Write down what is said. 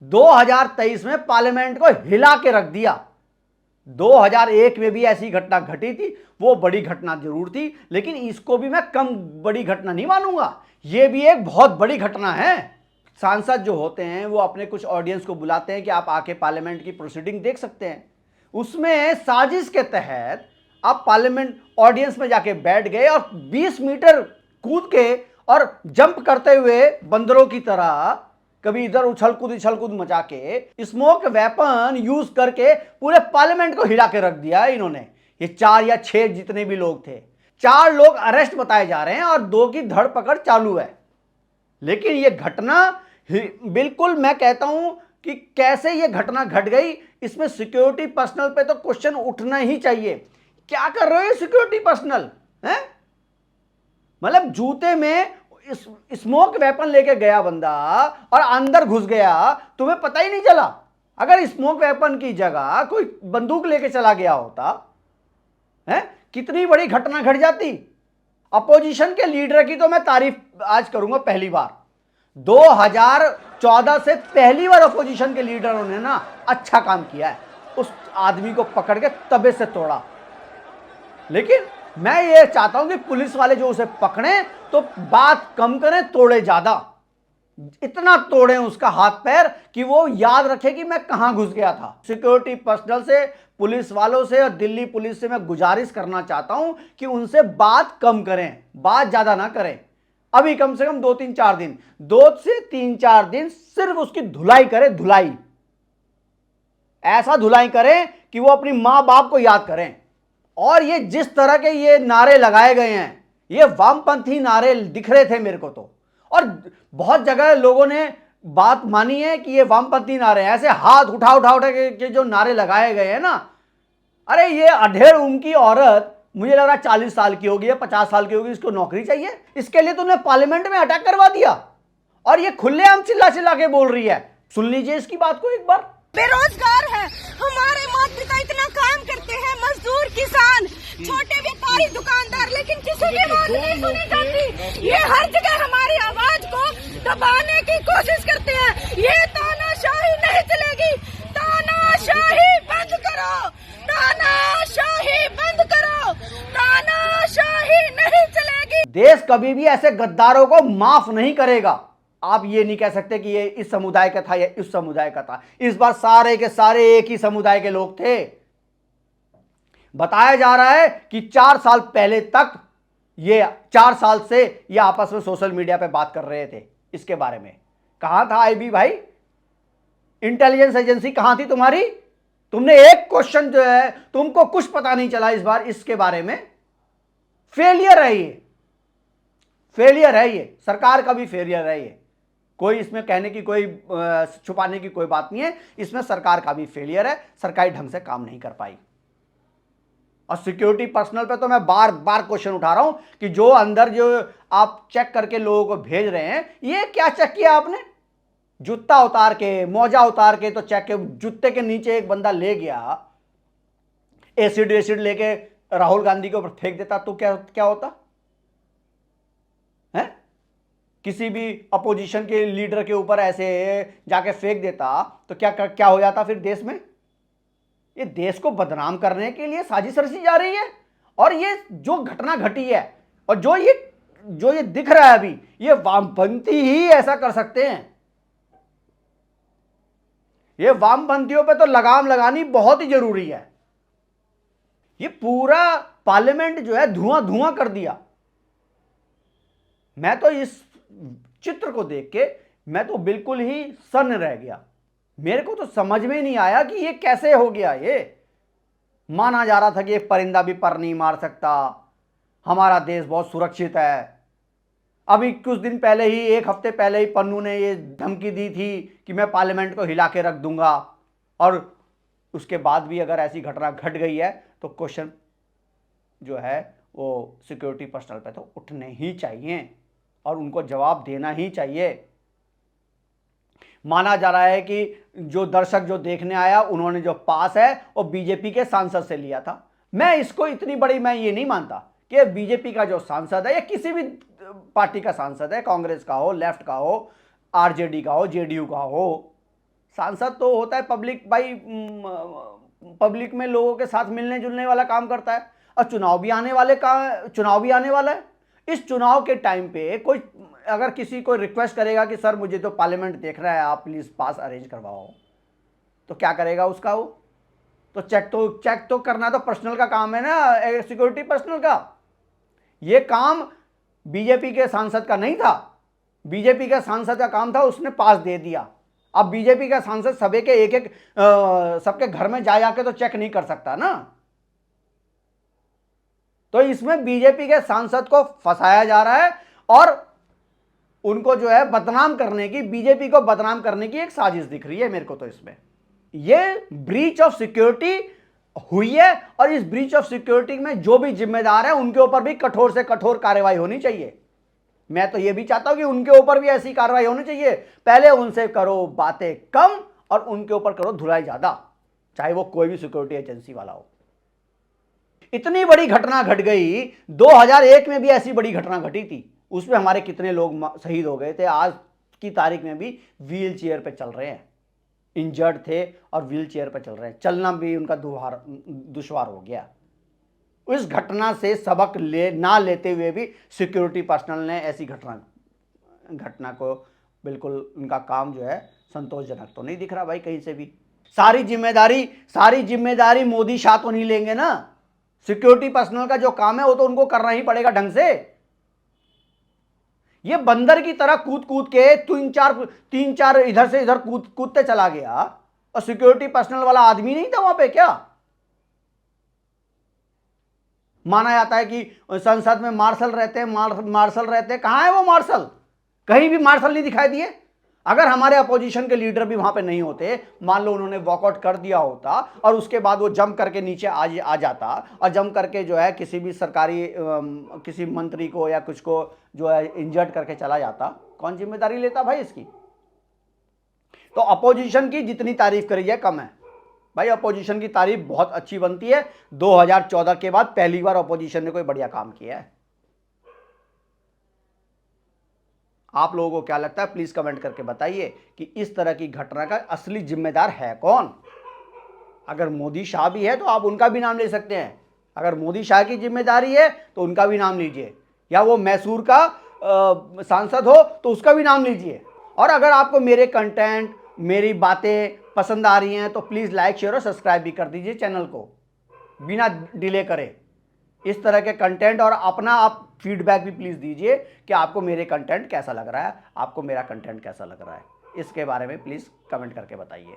2023 में पार्लियामेंट को हिला के रख दिया। 2001 में भी ऐसी घटना घटी थी, वो बड़ी घटना जरूर थी, लेकिन इसको भी मैं कम बड़ी घटना नहीं मानूंगा। ये भी एक बहुत बड़ी घटना है। सांसद जो होते हैं वो अपने कुछ ऑडियंस को बुलाते हैं कि आप आके पार्लियामेंट की प्रोसीडिंग देख सकते हैं। उसमें साजिश के तहत आप पार्लियामेंट ऑडियंस में जाके बैठ गए और 20 मीटर कूद के और जंप करते हुए बंदरों की तरह कभी इधर उछल कूद मचा के स्मोक वेपन यूज करके पूरे पार्लियामेंट को हिला के रख दिया है इन्होंने। ये 4 या 6 जितने भी लोग थे, 4 लोग अरेस्ट बताए जा रहे हैं और 2 की धरपकड़ चालू है। लेकिन ये घटना बिल्कुल, मैं कहता हूं कि कैसे ये घटना घट गई, इसमें सिक्योरिटी पर्सनल पे तो क्वेश्चन उठना ही चाहिए। क्या कर रहे हो सिक्योरिटी पर्सनल हैं? मतलब जूते में स्मोक वेपन लेके गया बंदा और अंदर घुस गया, तुम्हें पता ही नहीं चला। अगर स्मोक वेपन की जगह कोई बंदूक लेके चला गया होता है, कितनी बड़ी घटना घट जाती। अपोजिशन के लीडर की तो मैं तारीफ आज करूंगा पहली बार। 2014 से पहली बार अपोजिशन के लीडरों ने ना अच्छा काम किया है, उस आदमी को पकड़ के तबे से तोड़ा। लेकिन मैं ये चाहता हूं कि पुलिस वाले जो उसे पकड़े तो बात कम करें, तोड़े ज्यादा। इतना तोड़े उसका हाथ पैर कि वो याद रखे कि मैं कहां घुस गया था। सिक्योरिटी पर्सनल से, पुलिस वालों से और दिल्ली पुलिस से मैं गुजारिश करना चाहता हूं कि उनसे बात कम करें, बात ज्यादा ना करें। अभी कम से कम 2-3-4 दिन, 2 से 3-4 दिन सिर्फ उसकी धुलाई करें, धुलाई। ऐसा धुलाई करें कि वो अपनी मां बाप को याद करें। और ये जिस तरह के ये नारे लगाए गए हैं, ये वामपंथी नारे दिख रहे थे मेरे को तो। और बहुत जगह लोगों ने बात मानी है कि ये वामपंथी नारे हैं। ऐसे हाथ उठा के जो नारे लगाए गए हैं ना, अरे ये अधेड़ उम्र की औरत, मुझे लग रहा है 40 साल की होगी या 50 साल की होगी, इसको नौकरी चाहिए। इसके लिए तुमने पार्लियामेंट में अटैक करवा दिया और ये खुलेआम चिल्ला चिल्ला के बोल रही है। सुन लीजिए इसकी बात को एक बार। बेरोजगार है, हमारे माता पिता इतना काम करते हैं, मजदूर, किसान, छोटे व्यापारी, दुकानदार, लेकिन किसी की बात नहीं सुनी जाती। ये हर जगह हमारी आवाज को दबाने की कोशिश करते हैं। ये तानाशाही नहीं चलेगी, तानाशाही बंद करो, तानाशाही बंद करो, तानाशाही नहीं चलेगी। देश कभी भी ऐसे गद्दारों को माफ नहीं करेगा। आप ये नहीं कह सकते कि ये इस समुदाय का था या इस समुदाय का था। इस बार सारे के सारे एक ही समुदाय के लोग थे। बताया जा रहा है कि 4 साल पहले तक, ये 4 साल से ये आपस में सोशल मीडिया पे बात कर रहे थे इसके बारे में। कहां था आईबी भाई, इंटेलिजेंस एजेंसी कहां थी तुम्हारी? तुमने एक क्वेश्चन जो है, तुमको कुछ पता नहीं चला इस बार इसके बारे में। फेलियर है ये, फेलियर है ये, सरकार का भी फेलियर है ये। कोई इसमें कहने की, कोई छुपाने की कोई बात नहीं है। इसमें सरकार का भी फेलियर है, सरकारी ढंग से काम नहीं कर पाई। और सिक्योरिटी पर्सनल पे तो मैं बार बार क्वेश्चन उठा रहा हूं कि जो अंदर जो आप चेक करके लोगों को भेज रहे हैं, ये क्या चेक किया आपने? जूता उतार के, मोजा उतार के तो चेक के, जूते के नीचे एक बंदा ले गया, एसिड एसिड लेके राहुल गांधी के ऊपर फेंक देता तो क्या क्या होता है? किसी भी अपोजिशन के लीडर के ऊपर ऐसे जाके फेंक देता तो क्या क्या हो जाता फिर देश में? ये देश को बदनाम करने के लिए साजिश रची जा रही है। और ये जो घटना घटी है और जो ये दिख रहा है अभी, ये वामपंथी ही ऐसा कर सकते हैं। ये वामपंथियों पे तो लगाम लगानी बहुत ही जरूरी है। ये पूरा पार्लियामेंट जो है धुआं धुआं कर दिया। मैं तो इस चित्र को देख के मैं तो बिल्कुल ही सन्न रह गया। मेरे को तो समझ में नहीं आया कि ये कैसे हो गया। ये माना जा रहा था कि एक परिंदा भी पर नहीं मार सकता, हमारा देश बहुत सुरक्षित है। अभी कुछ दिन पहले ही, 1 हफ्ते पहले ही पन्नू ने ये धमकी दी थी कि मैं पार्लियामेंट को हिला के रख दूंगा। और उसके बाद भी अगर ऐसी घटना घट गई है तो क्वेश्चन जो है वो सिक्योरिटी पर्सनल पे तो उठने ही चाहिए और उनको जवाब देना ही चाहिए। माना जा रहा है कि जो दर्शक जो देखने आया, उन्होंने जो पास है वो बीजेपी के सांसद से लिया था। मैं इसको इतनी बड़ी मैं ये नहीं मानता कि बीजेपी का जो सांसद है या किसी भी पार्टी का सांसद है, कांग्रेस का हो, लेफ्ट का हो, आरजेडी का हो, जेडीयू का हो, सांसद तो होता है पब्लिक भाई, पब्लिक में लोगों के साथ मिलने जुलने वाला काम करता है। और चुनाव भी आने वाला है। इस चुनाव के टाइम पे कोई अगर किसी को रिक्वेस्ट करेगा कि सर मुझे तो पार्लियामेंट देख रहा है, आप प्लीज पास अरेंज करवाओ, तो क्या करेगा उसका? वो तो चेक तो करना तो पर्सनल का काम है ना, सिक्योरिटी पर्सनल का। ये काम बीजेपी के सांसद का नहीं था। बीजेपी के सांसद का काम था, उसने पास दे दिया। अब बीजेपी का सांसद सबके सबके घर में जा जाके तो चेक नहीं कर सकता ना। तो इसमें बीजेपी के सांसद को फंसाया जा रहा है और उनको जो है बदनाम करने की, बीजेपी को बदनाम करने की एक साजिश दिख रही है मेरे को। तो इसमें ये ब्रीच ऑफ सिक्योरिटी हुई है और इस ब्रीच ऑफ सिक्योरिटी में जो भी जिम्मेदार है उनके ऊपर भी कठोर से कठोर कार्रवाई होनी चाहिए। मैं तो ये भी चाहता हूं कि उनके ऊपर भी ऐसी कार्रवाई होनी चाहिए। पहले उनसे करो बातें कम और उनके ऊपर करो धुलाई ज्यादा, चाहे वो कोई भी सिक्योरिटी एजेंसी वाला हो। इतनी बड़ी घटना घट गई, 2001 में भी ऐसी बड़ी घटना घटी थी, उसमें हमारे कितने लोग शहीद हो गए थे। आज की तारीख में भी व्हील चेयर पे चल रहे हैं, इंजर्ड थे और व्हील चेयर पर चल रहे हैं, चलना भी उनका दुश्वार हो गया। इस घटना से सबक ना लेते हुए भी सिक्योरिटी पर्सनल ने ऐसी घटना को बिल्कुल, उनका काम जो है संतोषजनक तो नहीं दिख रहा भाई कहीं से भी। सारी जिम्मेदारी मोदी शाह तो नहीं लेंगे ना। सिक्योरिटी पर्सनल का जो काम है वो तो उनको करना ही पड़ेगा ढंग से। ये बंदर की तरह कूद के तीन चार इधर से इधर कूदते चला गया और सिक्योरिटी पर्सनल वाला आदमी नहीं था वहां पे क्या? माना जाता है कि संसद में मार्शल रहते हैं, कहां है वो मार्शल? कहीं भी मार्शल नहीं दिखाई दिए। अगर हमारे अपोजिशन के लीडर भी वहां पे नहीं होते, मान लो उन्होंने वॉकआउट कर दिया होता और उसके बाद वो जम करके नीचे आ जाता और जम करके जो है किसी भी सरकारी किसी मंत्री को या कुछ को जो है इंजर्ड करके चला जाता, कौन जिम्मेदारी लेता भाई इसकी? तो अपोजिशन की जितनी तारीफ करी जाए कम है भाई। अपोजिशन की तारीफ बहुत अच्छी बनती है। 2014 के बाद पहली बार अपोजिशन ने कोई बढ़िया काम किया है। आप लोगों को क्या लगता है प्लीज कमेंट करके बताइए कि इस तरह की घटना का असली जिम्मेदार है कौन? अगर मोदी शाह भी है तो आप उनका भी नाम ले सकते हैं। अगर मोदी शाह की जिम्मेदारी है तो उनका भी नाम लीजिए, या वो मैसूर का सांसद हो तो उसका भी नाम लीजिए। और अगर आपको मेरे कंटेंट, मेरी बातें पसंद आ रही हैं तो प्लीज़ लाइक, शेयर और सब्सक्राइब भी कर दीजिए चैनल को बिना डिले करे। इस तरह के कंटेंट और अपना आप फीडबैक भी प्लीज़ दीजिए कि आपको मेरे कंटेंट कैसा लग रहा है, आपको मेरा कंटेंट कैसा लग रहा है, इसके बारे में प्लीज़ कमेंट करके बताइए।